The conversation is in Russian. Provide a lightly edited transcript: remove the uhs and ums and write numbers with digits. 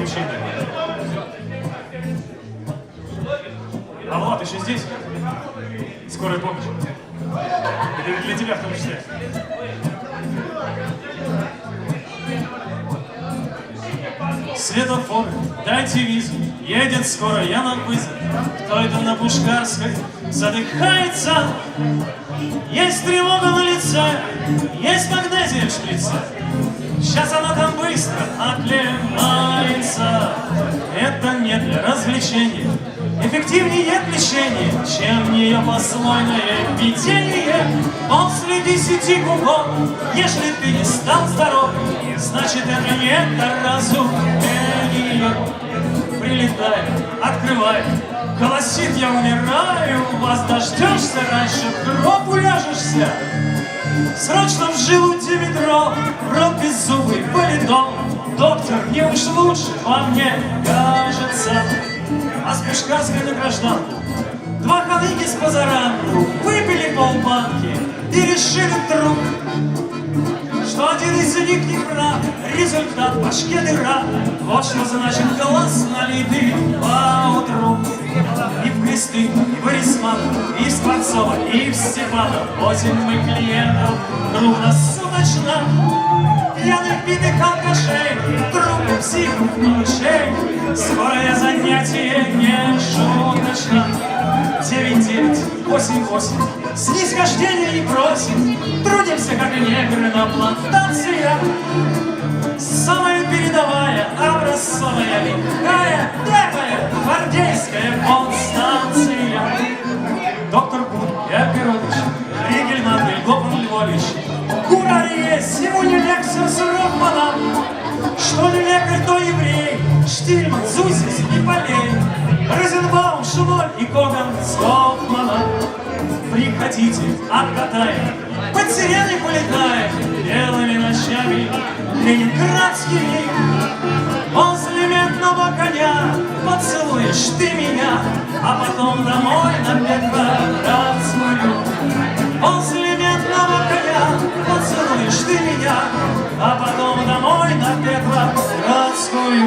включение. А Влад еще здесь? Скорая помощь. Это для тебя в том числе. Светофор, дайте визу, едет скоро, я на вызов. Кто это на Пушкарской задыхается? Есть тревога на лице, есть магнезия в шприце. Сейчас она там быстро оклемается. Это не для развлечения, эффективнее нет лечения, чем в нее послойное введение. После 10 кругов, если ты не стал здоров, значит это не разумение. Прилетает, открывает, голосит: я умираю. Вас дождешься раньше, в гроб уляжешься. Срочно в желудке метро, рот беззубый, валидол. Доктор, не уж лучше, по мне кажется. А с Пушкарской на гражданку два ханыги с позаранку выпили полбанки и решили вдруг, что один из них не прав. Результат в башке дыра. Вот что значит глаз налитый поутру. И в Кресты, и в Арисман, и в Скворцова, и в Степана возим мы клиентов круглосуточно. Пьяных битых алкашей, трупы, психов, малышей. Скорое занятие не шуточно. 9-9-8-8 снисхождения не просим. Трудимся, как и негры на плантациях. Самая передовая, образцовая, легкая, первая гвардейская подстанция. Доктор Бун, Яперович, Ригельман, Вильгофман Львович. Курария, ему не лекция суров мадам. Что не лекарь, то еврей. Штильман, Зусис и Полей. Розенбаум, Шумоль и Коган с Гофманом. Приходите, обкатаем, под сиреной полетаем. Белыми ночами ленинградскими. Возле медного коня поцелуешь ты меня, а потом домой на Петроградскую. Возле медного коня поцелуешь ты меня, а потом домой на Петроградскую.